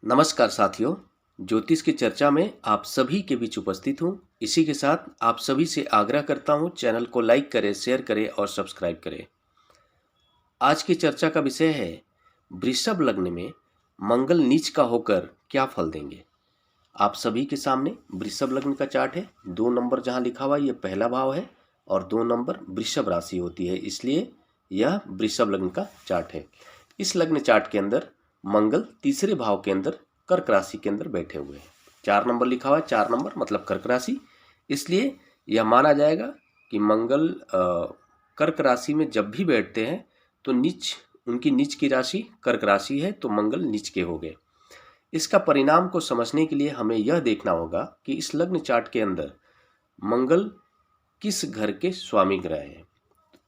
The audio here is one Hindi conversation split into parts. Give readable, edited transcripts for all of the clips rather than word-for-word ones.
नमस्कार साथियों, ज्योतिष की चर्चा में आप सभी के बीच उपस्थित हूँ। इसी के साथ आप सभी से आग्रह करता हूँ, चैनल को लाइक करें, शेयर करें और सब्सक्राइब करें। आज की चर्चा का विषय है वृषभ लग्न में मंगल नीच का होकर क्या फल देंगे। आप सभी के सामने वृषभ लग्न का चार्ट है। 2 नंबर जहाँ लिखा हुआ है ये पहला भाव है और 2 नंबर वृषभ राशि होती है, इसलिए यह वृषभ लग्न का चार्ट है। इस लग्न चार्ट के अंदर मंगल तीसरे भाव के अंदर कर्क राशि के अंदर बैठे हुए हैं। 4 नंबर लिखा हुआ है, 4 नंबर मतलब कर्क राशि, इसलिए यह माना जाएगा कि मंगल कर्क राशि में जब भी बैठते हैं तो उनकी नीच की राशि कर्क राशि है, तो मंगल नीच के हो गए। इसका परिणाम को समझने के लिए हमें यह देखना होगा कि इस लग्न चार्ट के अंदर मंगल किस घर के स्वामी ग्रह हैं।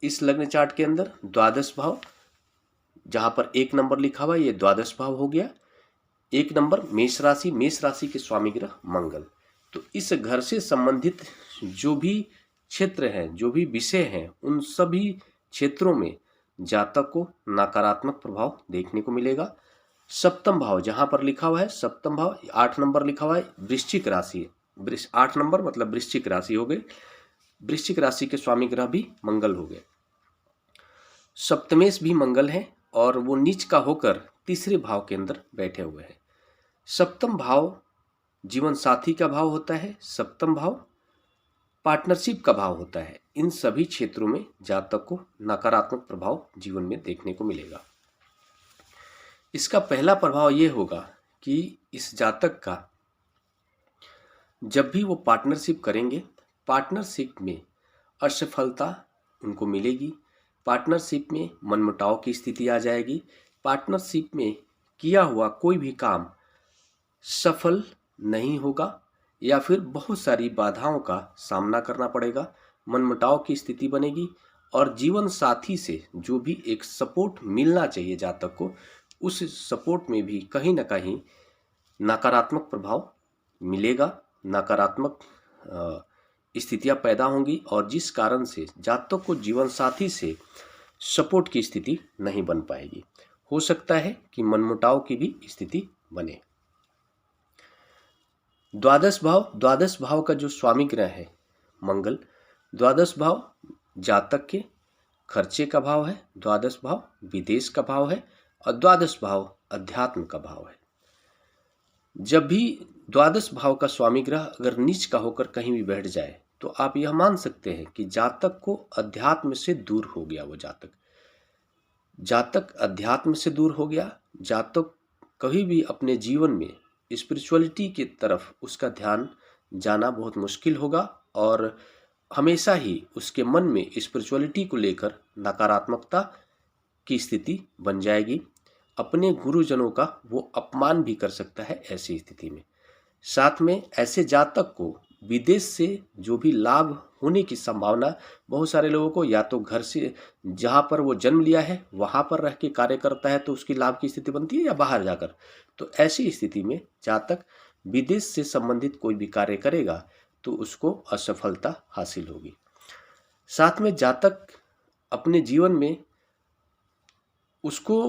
इस लग्न चार्ट के अंदर द्वादश भाव, जहां पर 1 नंबर लिखा हुआ है ये द्वादश भाव हो गया। 1 नंबर मेष राशि के स्वामी ग्रह मंगल। तो इस घर से संबंधित जो भी क्षेत्र हैं, जो भी विषय हैं, उन सभी क्षेत्रों में जातक को नकारात्मक प्रभाव देखने को मिलेगा। सप्तम भाव जहां पर लिखा हुआ है, सप्तम भाव 8 नंबर लिखा हुआ है वृश्चिक राशि, 8 नंबर मतलब वृश्चिक राशि हो गई। वृश्चिक राशि के स्वामी ग्रह भी मंगल हो गए। सप्तमेश भी मंगल है और वो नीच का होकर तीसरे भाव के अंदर बैठे हुए हैं। सप्तम भाव जीवन साथी का भाव होता है, सप्तम भाव पार्टनरशिप का भाव होता है। इन सभी क्षेत्रों में जातक को नकारात्मक प्रभाव जीवन में देखने को मिलेगा। इसका पहला प्रभाव ये होगा कि इस जातक का जब भी वो पार्टनरशिप करेंगे, पार्टनरशिप में असफलता उनको मिलेगी, पार्टनरशिप में मनमुटाव की स्थिति आ जाएगी, पार्टनरशिप में किया हुआ कोई भी काम सफल नहीं होगा या फिर बहुत सारी बाधाओं का सामना करना पड़ेगा, मनमुटाव की स्थिति बनेगी और जीवन साथी से जो भी एक सपोर्ट मिलना चाहिए जातक को, उस सपोर्ट में भी कहीं ना कहीं नकारात्मक प्रभाव मिलेगा, नकारात्मक स्थितियां पैदा होंगी और जिस कारण से जातक को जीवन साथी से सपोर्ट की स्थिति नहीं बन पाएगी। हो सकता है कि मनमुटाव की भी स्थिति बने। द्वादश भाव का जो स्वामी ग्रह है मंगल, द्वादश भाव जातक के खर्चे का भाव है, द्वादश भाव विदेश का भाव है और द्वादश भाव अध्यात्म का भाव है। जब भी द्वादश भाव का स्वामी ग्रह अगर नीच का होकर कहीं भी बैठ जाए तो आप यह मान सकते हैं कि जातक को अध्यात्म से दूर हो गया। वो जातक अध्यात्म से दूर हो गया। जातक कभी भी अपने जीवन में स्पिरिचुअलिटी की तरफ उसका ध्यान जाना बहुत मुश्किल होगा और हमेशा ही उसके मन में स्पिरिचुअलिटी को लेकर नकारात्मकता की स्थिति बन जाएगी। अपने गुरुजनों का वो अपमान भी कर सकता है ऐसी स्थिति में। साथ में ऐसे जातक को विदेश से जो भी लाभ होने की संभावना, बहुत सारे लोगों को या तो घर से जहाँ पर वो जन्म लिया है वहाँ पर रह के कार्य करता है तो उसकी लाभ की स्थिति बनती है, या बाहर जाकर, तो ऐसी स्थिति में जातक विदेश से संबंधित कोई भी कार्य करेगा तो उसको असफलता हासिल होगी। साथ में जातक अपने जीवन में उसको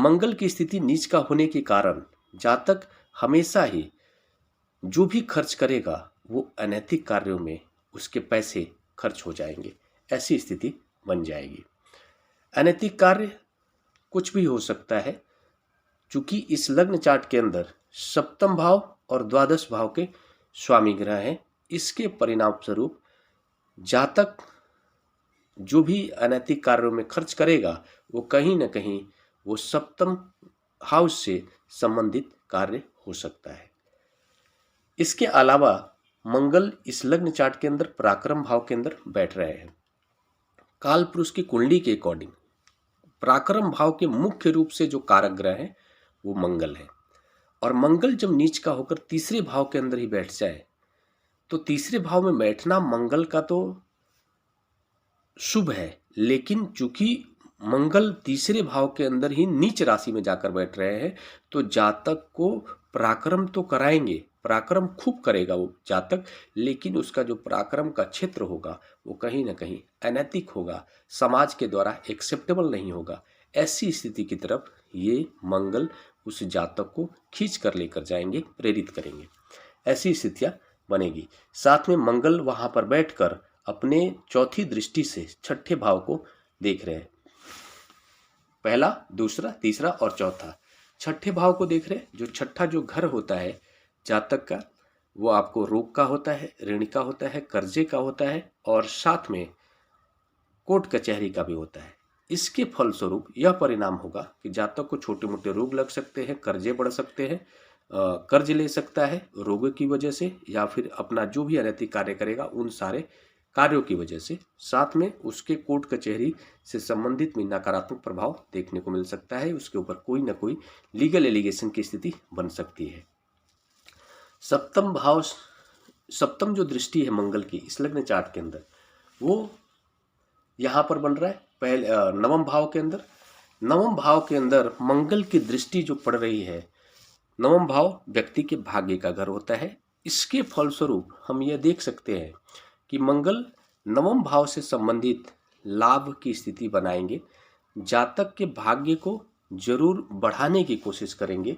मंगल की स्थिति नीच का होने के कारण जातक हमेशा ही जो भी खर्च करेगा वो अनैतिक कार्यों में उसके पैसे खर्च हो जाएंगे, ऐसी स्थिति बन जाएगी। अनैतिक कार्य कुछ भी हो सकता है, चूंकि इस लग्न चार्ट के अंदर सप्तम भाव और द्वादश भाव के स्वामी ग्रह हैं। इसके परिणाम स्वरूप जातक जो भी अनैतिक कार्यों में खर्च करेगा वो कहीं ना कहीं वो सप्तम हाउस से संबंधित कार्य हो सकता है। इसके अलावा मंगल इस लग्न चार्ट के अंदर पराक्रम भाव के अंदर बैठ रहे हैं। काल पुरुष की कुंडली के अकॉर्डिंग पराक्रम भाव के मुख्य रूप से जो कारक ग्रह है वो मंगल है और मंगल जब नीच का होकर तीसरे भाव के अंदर ही बैठ जाए तो तीसरे भाव में बैठना मंगल का तो शुभ है, लेकिन चूंकि मंगल तीसरे भाव के अंदर ही नीच राशि में जाकर बैठ रहे हैं तो जातक को पराक्रम तो कराएंगे, पराक्रम खूब करेगा वो जातक, लेकिन उसका जो पराक्रम का क्षेत्र होगा वो कहीं ना कहीं अनैतिक होगा, समाज के द्वारा एक्सेप्टेबल नहीं होगा। ऐसी स्थिति की तरफ ये मंगल उस जातक को खींच कर लेकर जाएंगे, प्रेरित करेंगे। ऐसी स्थितियां बनेगी। साथ में मंगल वहां पर बैठकर अपने चौथी दृष्टि से छठे भाव को देख रहे हैं। पहला, दूसरा, तीसरा और चौथा, छठे भाव को देख रहे हैं। जो छठा जो घर होता है जातक का, वो आपको रोग का होता है, ऋण का होता है, कर्जे का होता है और साथ में कोर्ट कचहरी का भी होता है। इसके फलस्वरूप यह परिणाम होगा कि जातक को छोटे मोटे रोग लग सकते हैं, कर्जे बढ़ सकते हैं, कर्ज ले सकता है रोग की वजह से, या फिर अपना जो भी अनैतिक कार्य करेगा उन सारे कार्यों की वजह से। साथ में उसके कोर्ट कचहरी से संबंधित में नकारात्मक प्रभाव देखने को मिल सकता है। उसके ऊपर कोई ना कोई लीगल एलिगेशन की स्थिति बन सकती है। सप्तम भाव, सप्तम जो दृष्टि है मंगल की इस लग्न चार्ट के अंदर, वो यहाँ पर बन रहा है पहले नवम भाव के अंदर। नवम भाव के अंदर मंगल की दृष्टि जो पड़ रही है, नवम भाव व्यक्ति के भाग्य का घर होता है। इसके फलस्वरूप हम यह देख सकते हैं कि मंगल नवम भाव से संबंधित लाभ की स्थिति बनाएंगे। जातक के भाग्य को जरूर बढ़ाने की कोशिश करेंगे,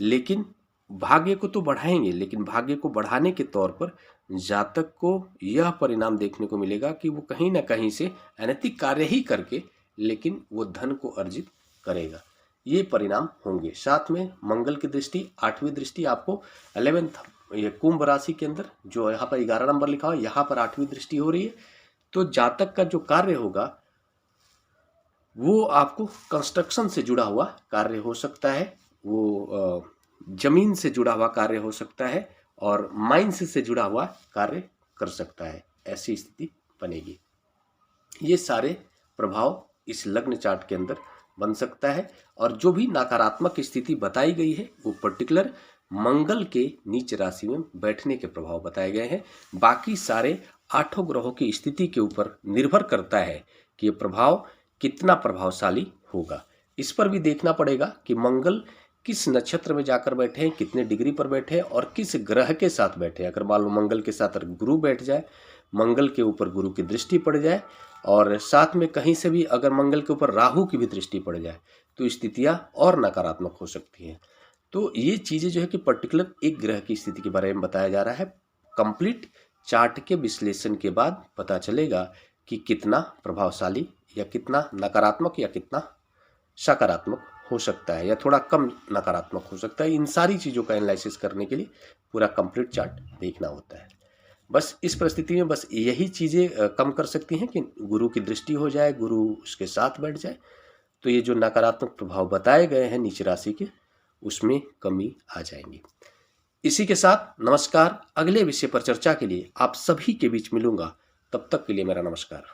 लेकिन भाग्य को तो बढ़ाएंगे, लेकिन भाग्य को बढ़ाने के तौर पर जातक को यह परिणाम देखने को मिलेगा कि वो कहीं ना कहीं से अनैतिक कार्य ही करके लेकिन वो धन को अर्जित करेगा। ये परिणाम होंगे। साथ में मंगल की दृष्टि, आठवीं दृष्टि आपको 11th ये कुंभ राशि के अंदर जो यहाँ पर 11 नंबर लिखा हुआ है, यहाँ पर आठवीं दृष्टि हो रही है। तो जातक का जो कार्य होगा वो आपको कंस्ट्रक्शन से जुड़ा हुआ कार्य हो सकता है, वो जमीन से जुड़ा हुआ कार्य हो सकता है और माइंस से जुड़ा हुआ कार्य कर सकता है। ऐसी स्थिति बनेगी। ये सारे प्रभाव इस लग्न चार्ट के अंदर बन सकता है। और जो भी नकारात्मक स्थिति बताई गई है वो पर्टिकुलर मंगल के नीच राशि में बैठने के प्रभाव बताए गए हैं। बाकी सारे 8 ग्रहों की स्थिति के ऊपर निर्भर करता है कि ये प्रभाव कितना प्रभावशाली होगा। इस पर भी देखना पड़ेगा कि मंगल किस नक्षत्र में जाकर बैठे हैं, कितने डिग्री पर बैठे हैं और किस ग्रह के साथ बैठे हैं। अगर मान लो मंगल के साथ गुरु बैठ जाए, मंगल के ऊपर गुरु की दृष्टि पड़ जाए और साथ में कहीं से भी अगर मंगल के ऊपर राहु की भी दृष्टि पड़ जाए तो स्थितियां और नकारात्मक हो सकती हैं। तो ये चीज़ें जो है कि पर्टिकुलर एक ग्रह की स्थिति के बारे में बताया जा रहा है। कंप्लीट चार्ट के विश्लेषण के बाद पता चलेगा कि कितना प्रभावशाली या कितना नकारात्मक या कितना सकारात्मक हो सकता है या थोड़ा कम नकारात्मक हो सकता है। इन सारी चीज़ों का एनालिसिस करने के लिए पूरा कंप्लीट चार्ट देखना होता है। बस इस परिस्थिति में बस यही चीज़ें कम कर सकती हैं कि गुरु की दृष्टि हो जाए, गुरु उसके साथ बैठ जाए, तो ये जो नकारात्मक प्रभाव बताए गए हैं नीच राशि के उसमें कमी आ जाएंगी। इसी के साथ नमस्कार। अगले विषय पर चर्चा के लिए आप सभी के बीच मिलूंगा। तब तक के लिए मेरा नमस्कार।